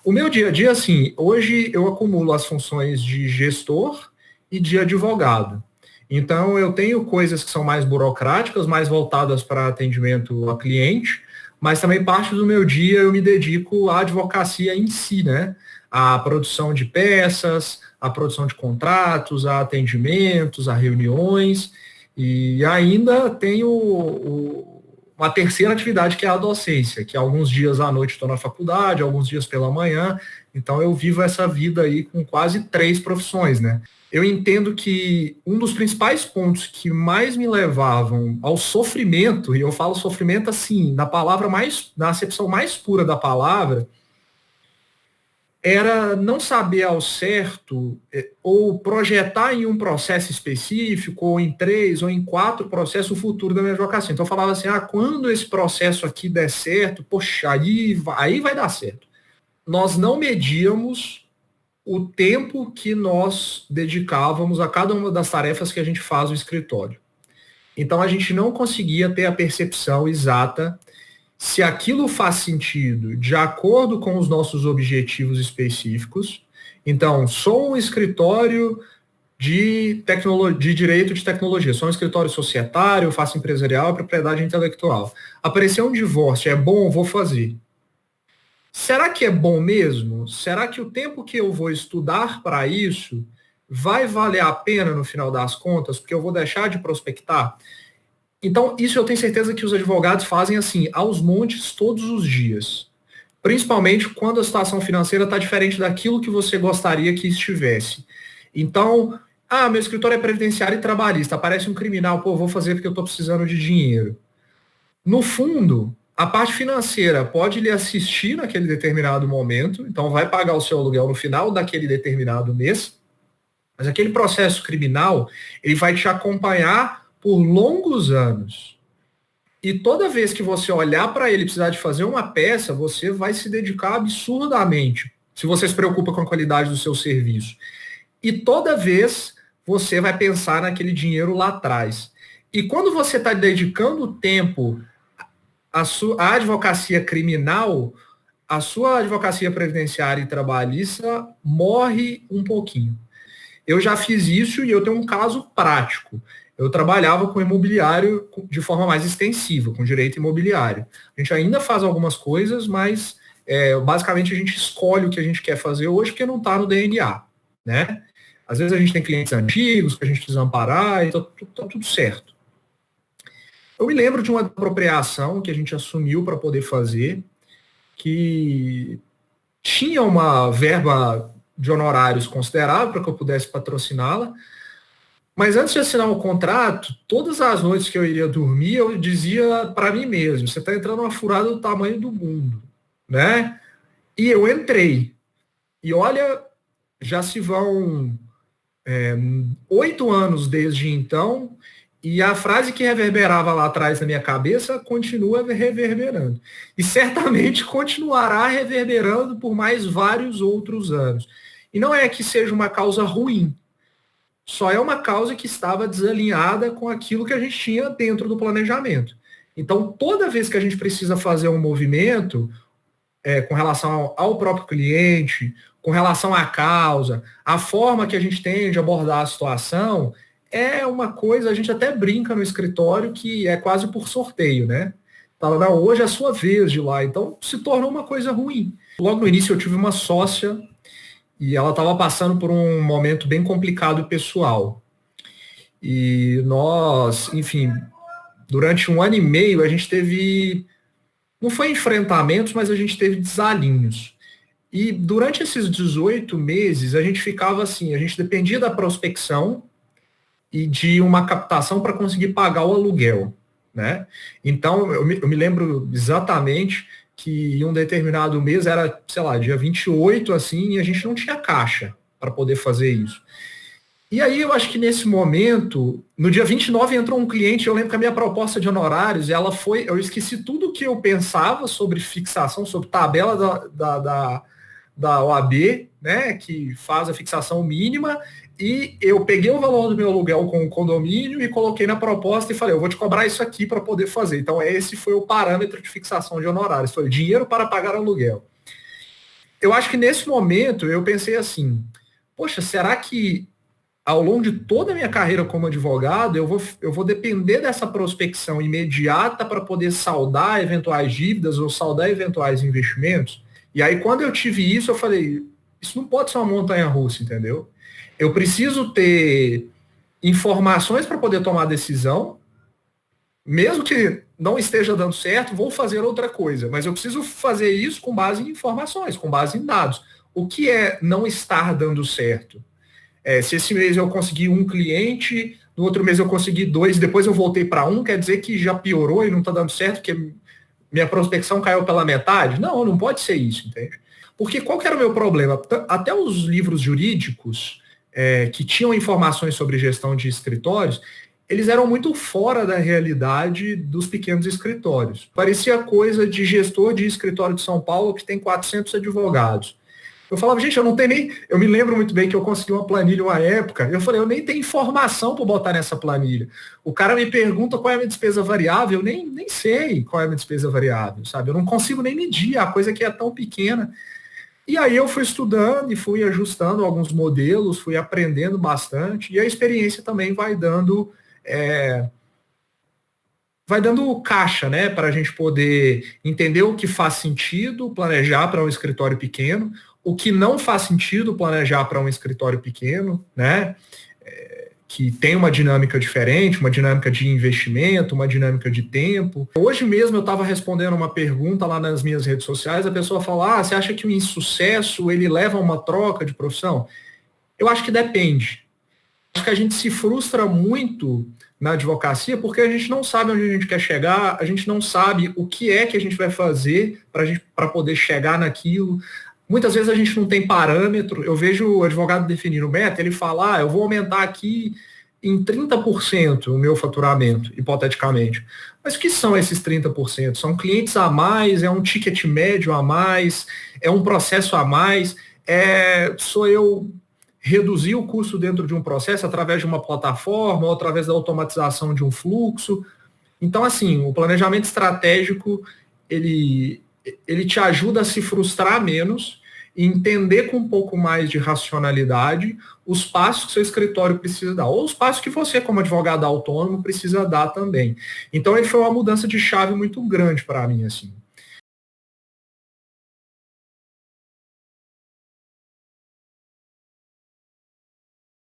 O meu dia a dia, assim, hoje eu acumulo as funções de gestor e de advogado. Então, eu tenho coisas que são mais burocráticas, mais voltadas para atendimento a cliente, mas também parte do meu dia eu me dedico à advocacia em si, né? À produção de peças, à produção de contratos, a atendimentos, a reuniões, e ainda tenho uma terceira atividade que é a docência, que alguns dias à noite estou na faculdade, alguns dias pela manhã, então eu vivo essa vida aí com quase três profissões, né? Eu entendo que um dos principais pontos que mais me levavam ao sofrimento, e eu falo sofrimento assim, na palavra mais, na acepção mais pura da palavra, era não saber ao certo ou projetar em um processo específico, ou em três, ou em quatro processos, o futuro da minha advocacia. Então eu falava assim, quando esse processo aqui der certo, poxa, aí vai dar certo. Nós não medíamos o tempo que nós dedicávamos a cada uma das tarefas que a gente faz no escritório. Então a gente não conseguia ter a percepção exata se aquilo faz sentido de acordo com os nossos objetivos específicos. Então, sou um escritório de direito de tecnologia, sou um escritório societário, faço empresarial, propriedade intelectual. Apareceu um divórcio, é bom, vou fazer. Será que é bom mesmo? Será que o tempo que eu vou estudar para isso vai valer a pena no final das contas, porque eu vou deixar de prospectar? Então, isso eu tenho certeza que os advogados fazem assim, aos montes, todos os dias. Principalmente quando a situação financeira está diferente daquilo que você gostaria que estivesse. Então, meu escritório é previdenciário e trabalhista, aparece um criminal, vou fazer porque eu estou precisando de dinheiro. No fundo, a parte financeira pode lhe assistir naquele determinado momento, então vai pagar o seu aluguel no final daquele determinado mês, mas aquele processo criminal, ele vai te acompanhar por longos anos. E toda vez que você olhar para ele e precisar de fazer uma peça, você vai se dedicar absurdamente, se você se preocupa com a qualidade do seu serviço. E toda vez você vai pensar naquele dinheiro lá atrás. E quando você está dedicando tempo à advocacia criminal, a sua advocacia previdenciária e trabalhista morre um pouquinho. Eu já fiz isso e eu tenho um caso prático. Eu trabalhava com imobiliário de forma mais extensiva, com direito imobiliário. A gente ainda faz algumas coisas, mas basicamente a gente escolhe o que a gente quer fazer hoje, porque não está no DNA, né? Às vezes a gente tem clientes antigos que a gente precisa amparar, e está tudo certo. Eu me lembro de uma apropriação que a gente assumiu para poder fazer, que tinha uma verba de honorários considerável para que eu pudesse patrociná-la, mas antes de assinar o contrato, todas as noites que eu iria dormir, eu dizia para mim mesmo, você está entrando numa furada do tamanho do mundo, né? E eu entrei. E olha, já se vão 8 anos desde então, e a frase que reverberava lá atrás na minha cabeça continua reverberando. E certamente continuará reverberando por mais vários outros anos. E não é que seja uma causa ruim, só é uma causa que estava desalinhada com aquilo que a gente tinha dentro do planejamento. Então, toda vez que a gente precisa fazer um movimento com relação ao próprio cliente, com relação à causa, a forma que a gente tem de abordar a situação, é uma coisa, a gente até brinca no escritório que é quase por sorteio, né? Fala, não, hoje é a sua vez de ir lá. Então, se tornou uma coisa ruim. Logo no início, eu tive uma sócia e ela estava passando por um momento bem complicado pessoal. E nós, enfim, durante 1 ano e meio, a gente teve, não foi enfrentamentos, mas a gente teve desalinhos. E durante esses 18 meses, a gente ficava assim, a gente dependia da prospecção e de uma captação para conseguir pagar o aluguel, né? Então, eu me lembro exatamente que em um determinado mês era, sei lá, dia 28, assim, e a gente não tinha caixa para poder fazer isso. E aí eu acho que nesse momento, no dia 29 entrou um cliente, eu lembro que a minha proposta de honorários, ela foi, eu esqueci tudo que eu pensava sobre fixação, sobre tabela da OAB, né, que faz a fixação mínima, e eu peguei o valor do meu aluguel com o condomínio e coloquei na proposta e falei, eu vou te cobrar isso aqui para poder fazer. Então esse foi o parâmetro de fixação de honorários, foi dinheiro para pagar aluguel. Eu acho que nesse momento eu pensei assim, poxa, será que ao longo de toda a minha carreira como advogado, eu vou depender dessa prospecção imediata para poder saldar eventuais dívidas ou saldar eventuais investimentos? E aí, quando eu tive isso, eu falei, isso não pode ser uma montanha-russa, entendeu? Eu preciso ter informações para poder tomar decisão, mesmo que não esteja dando certo, vou fazer outra coisa, mas eu preciso fazer isso com base em informações, com base em dados. O que é não estar dando certo? Se esse mês eu consegui um cliente, no outro mês eu consegui dois, depois eu voltei para um, quer dizer que já piorou e não está dando certo, porque minha prospecção caiu pela metade? Não, não pode ser isso, entende? Porque qual que era o meu problema? Até os livros jurídicos que tinham informações sobre gestão de escritórios, eles eram muito fora da realidade dos pequenos escritórios. Parecia coisa de gestor de escritório de São Paulo que tem 400 advogados. Eu falava, gente, eu não tenho nem. Eu me lembro muito bem que eu consegui uma planilha uma época. Eu falei, eu nem tenho informação para botar nessa planilha. O cara me pergunta qual é a minha despesa variável, eu nem sei qual é a minha despesa variável, sabe? Eu não consigo nem medir, a coisa que é tão pequena. E aí eu fui estudando e fui ajustando alguns modelos, fui aprendendo bastante, e a experiência também vai dando caixa, né, para a gente poder entender o que faz sentido planejar para um escritório pequeno, o que não faz sentido planejar para um escritório pequeno, né, que tem uma dinâmica diferente, uma dinâmica de investimento, uma dinâmica de tempo. Hoje mesmo eu estava respondendo uma pergunta lá nas minhas redes sociais, a pessoa fala, você acha que o insucesso, ele leva a uma troca de profissão? Eu acho que depende. Acho que a gente se frustra muito na advocacia porque a gente não sabe onde a gente quer chegar, a gente não sabe o que é que a gente vai fazer para poder chegar naquilo. Muitas vezes a gente não tem parâmetro. Eu vejo o advogado definindo meta, ele fala, eu vou aumentar aqui em 30% o meu faturamento, hipoteticamente. Mas o que são esses 30%? São clientes a mais, é um ticket médio a mais, é um processo a mais, sou eu reduzir o custo dentro de um processo através de uma plataforma ou através da automatização de um fluxo. Então, assim, o planejamento estratégico, ele te ajuda a se frustrar menos e entender com um pouco mais de racionalidade os passos que seu escritório precisa dar, ou os passos que você, como advogado autônomo, precisa dar também. Então, ele foi uma mudança de chave muito grande para mim, assim.